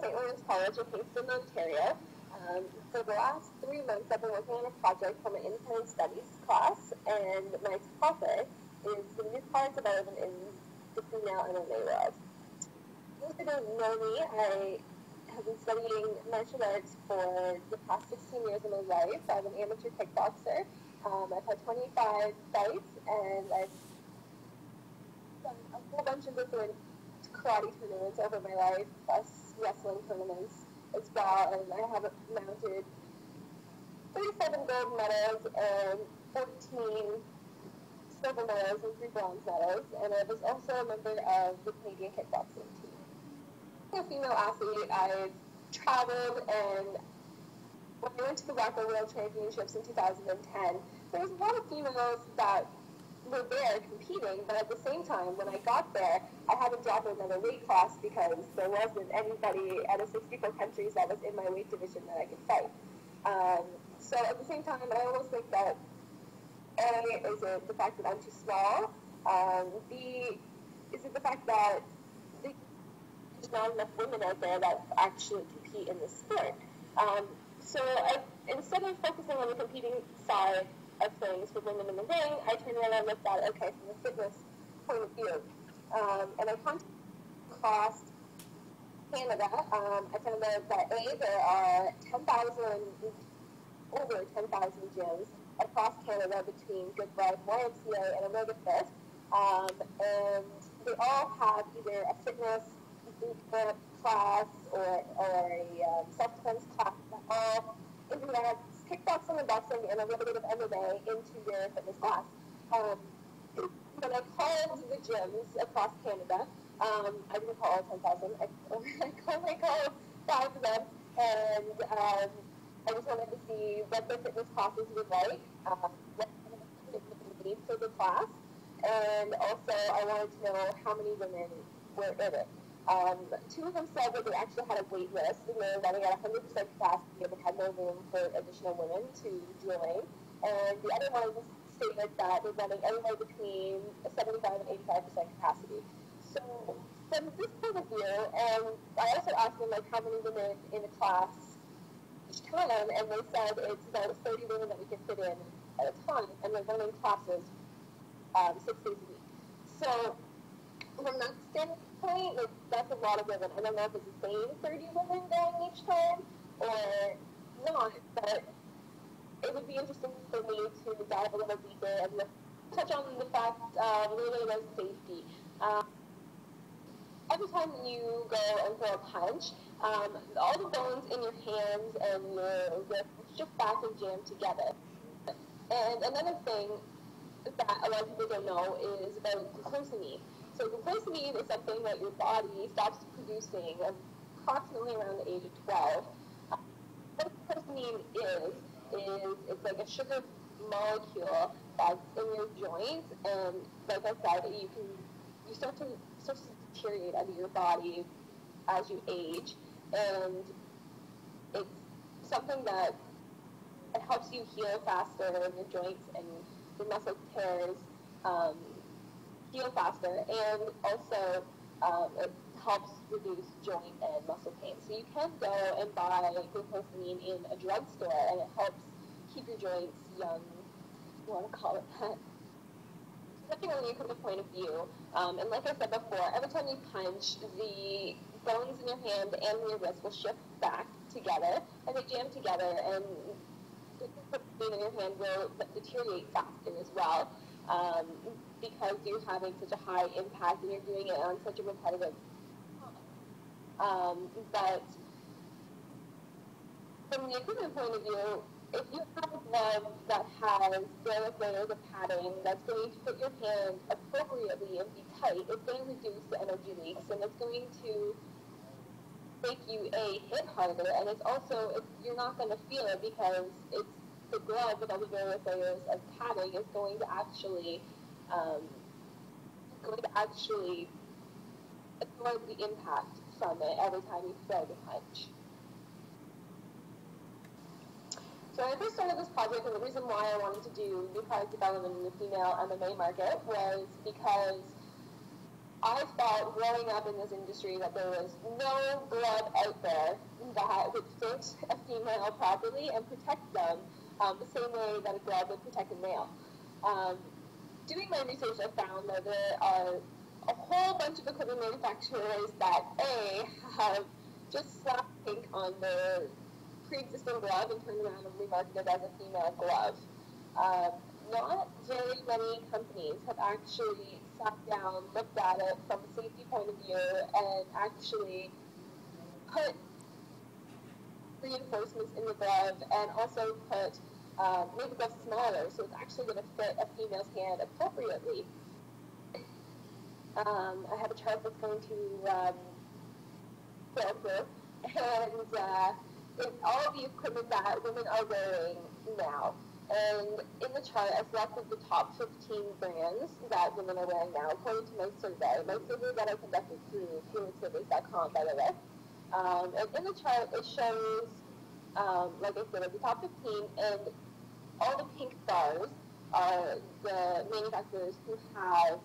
St. Lawrence College in Kingston, Ontario. For the last 3 months, I've been working on a project from an independent studies class, and my topic is the new product development in the female MMA world. If you don't know me, I have been studying martial arts for the past 16 years of my life. I'm an amateur kickboxer. I've had 25 fights, and I've done a whole bunch of different karate tournaments over my life, plus wrestling tournaments as well, and I have mounted 37 gold medals and 14 silver medals and 3 bronze medals, and I was also a member of the Canadian kickboxing team. As a female athlete, I've traveled, and when I went to the Rocker World Championships in 2010, there was a lot of females that were there competing, but at the same time, when I got there, I had to drop another weight class because there wasn't anybody out of 64 countries that was in my weight division that I could fight. So at the same time, I almost think that A, is it the fact that I'm too small? B, is it the fact that there's not enough women out there that actually compete in this sport? Instead of focusing on the competing side of things for women in the ring, I turned around and looked at it, okay, from a fitness point of view. And I contacted across Canada. I found out that there are over 10,000 gyms across Canada between Good Life, YMCA, and Omega Fit. And they all have either a fitness boot camp class or a self-defense class that all implements kickboxing and boxing and a little bit of MMA into your fitness class. When I called the gyms across Canada, I didn't call all 10,000, I called 5 of them, and I just wanted to see what their fitness classes were like, what they need for the class, and also I wanted to know how many women were in it. 2 of them said that they actually had a wait list, and they were running at 100% capacity and had no room for additional women to join. And the other one stated that they're running anywhere between 75 and 85% capacity. So from this point of view, and I also asked them how many women in a class each time, and they said it's about 30 women that we can fit in at a time, and they're running classes 6 days a week. So from that standpoint, that's a lot of women. I don't know if it's the same 30 women going each time or not, but it would be interesting for me to dive a little deeper and touch on the fact a little bit about safety. Every time you go and throw a punch, all the bones in your hands and your wrist shift back and jam together. And another thing that a lot of people don't know is about glucosamine. So glucosamine is something that your body stops producing approximately around the age of 12. What glucosamine is it's like a sugar molecule that's in your joints, and like I said, you start to deteriorate out of your body as you age, and it's something that it helps you heal faster in your joints and your muscle tears heal faster, and also it helps reduce joint and muscle pain. So you can go and buy glucosamine in a drugstore, and it helps keep your joints young, if you want to call it that. Depending on you from the point of view, and like I said before, every time you punch, the bones in your hand and your wrist will shift back together, and they jam together, and the glucosamine in your hand will deteriorate faster as well, because you're having such a high impact and you're doing it on such a repetitive time. But from the equipment point of view, if you have a glove that has various layers of padding that's going to fit your hand appropriately and be tight, it's going to reduce the energy leaks, and it's going to make you hit harder, and it's also, you're not going to feel it because it's the glove with all the various layers of padding is going to actually absorb the impact from it every time you throw the punch. So when I first started this project, and the reason why I wanted to do new product development in the female MMA market was because I thought growing up in this industry that there was no glove out there that would fit a female properly and protect them the same way that a glove would protect a male. Doing my research, I found that there are a whole bunch of equipment manufacturers that have just slapped pink on their pre-existing glove and turned around and remarketed it as a female glove. Not very many companies have actually sat down, looked at it from a safety point of view, and actually put reinforcements in the glove and also made the glove smaller so it's actually going to fit a female's hand appropriately. I have a chart that's going to go through, and it's all the equipment that women are wearing now. And in the chart, I selected the top 15 brands that women are wearing now, according to my survey that I conducted through fluidsurveys.com, by the way. And in the chart, it shows, like I said, the top 15, and all the pink bars are the manufacturers who have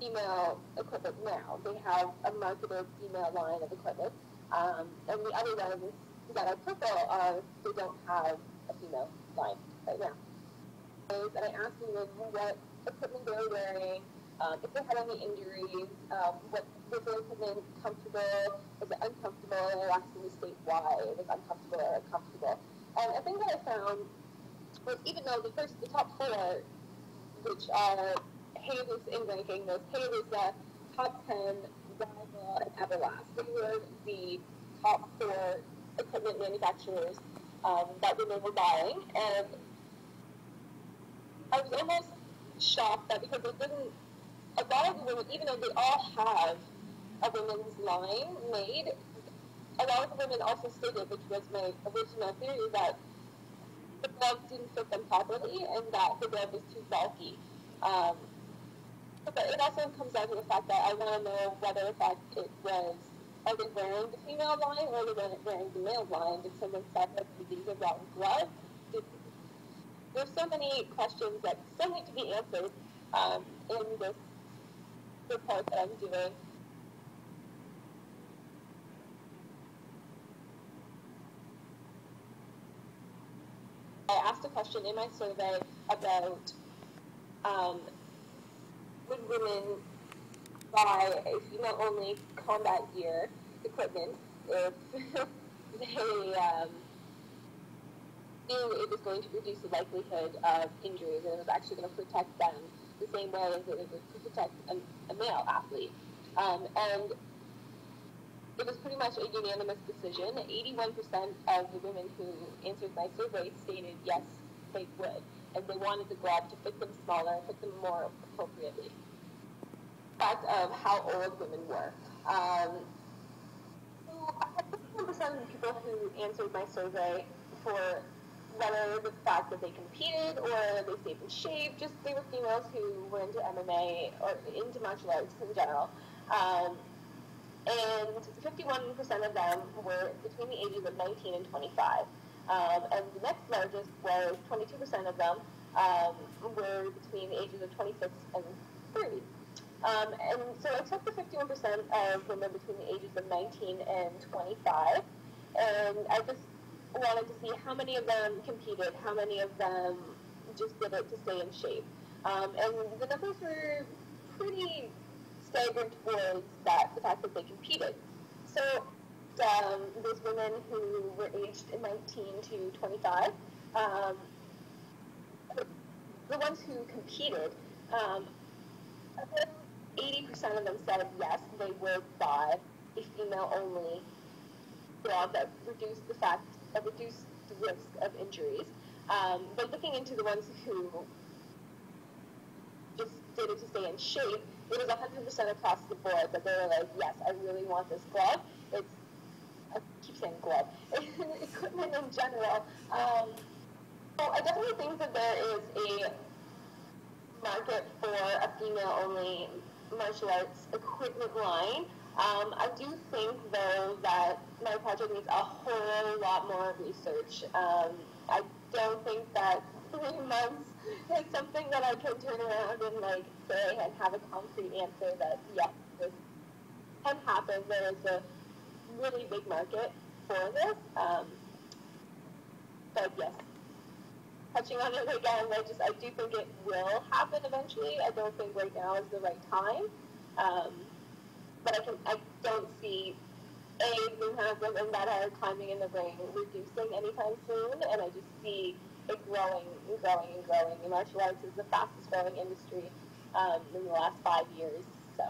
female equipment now. They have a marketed female line of equipment. And the other ones that are purple they don't have a female line right now. And I asked women what equipment they were wearing, if they had any injuries, was their equipment comfortable, was it uncomfortable, and I asked them to state why it was uncomfortable or uncomfortable. And a thing that I found was, even though the top four, which are Hayes in ranking, was Hayes top 10, Rival, and Everlast. They were the top four equipment manufacturers that women were buying, and I was almost shocked that because a lot of the women, even though they all have a women's line made, a lot of the women also stated, which was my original theory, that the glove didn't fit them properly and that the glove was too bulky. But it also comes down to the fact that I want to know whether, in fact, are they wearing the female line or are they wearing the male line? Did someone say that these are wrong gloves? There's so many questions that still need to be answered in this report that I'm doing. I asked a question in my survey about would women buy a female-only combat gear equipment if they knew it was going to reduce the likelihood of injuries and it was actually going to protect them the same way as it would protect a male athlete. And it was pretty much a unanimous decision. 81% of the women who answered my survey stated yes, they would. And they wanted the glove to fit them smaller, fit them more appropriately. Fact of how old women were. So I had 51% of the people who answered my survey for whether the fact that they competed or they stayed in shape, just they were females who were into MMA or into martial arts in general. And 51% of them were between the ages of 19 and 25. And the next largest was 22% of them were between the ages of 26 and 30. And so I took the 51% of women between the ages of 19 and 25, and I just wanted to see how many of them competed, how many of them just did it to stay in shape. And the numbers were pretty staggered towards the fact that they competed. So those women who were aged 19 to 25, the ones who competed, 80% of them said yes, they would buy a female-only glove that reduced the risk of injuries. But looking into the ones who just did it to stay in shape, it was 100% across the board that they were like, yes, I really want this glove. I keep saying glove, equipment in general. So I definitely think that there is a market for a female-only martial arts equipment line. I do think, though, that my project needs a whole lot more research. I don't think that 3 months It's something that I can turn around and like say and have a concrete answer that yes, this can happen. There is a really big market for this. But yes, touching on it again, I do think it will happen eventually. I don't think right now is the right time. But I don't see the kind of women that are climbing in the ring reducing anytime soon, and I just see it growing and growing and growing. And martial arts is the fastest growing industry in the last 5 years. So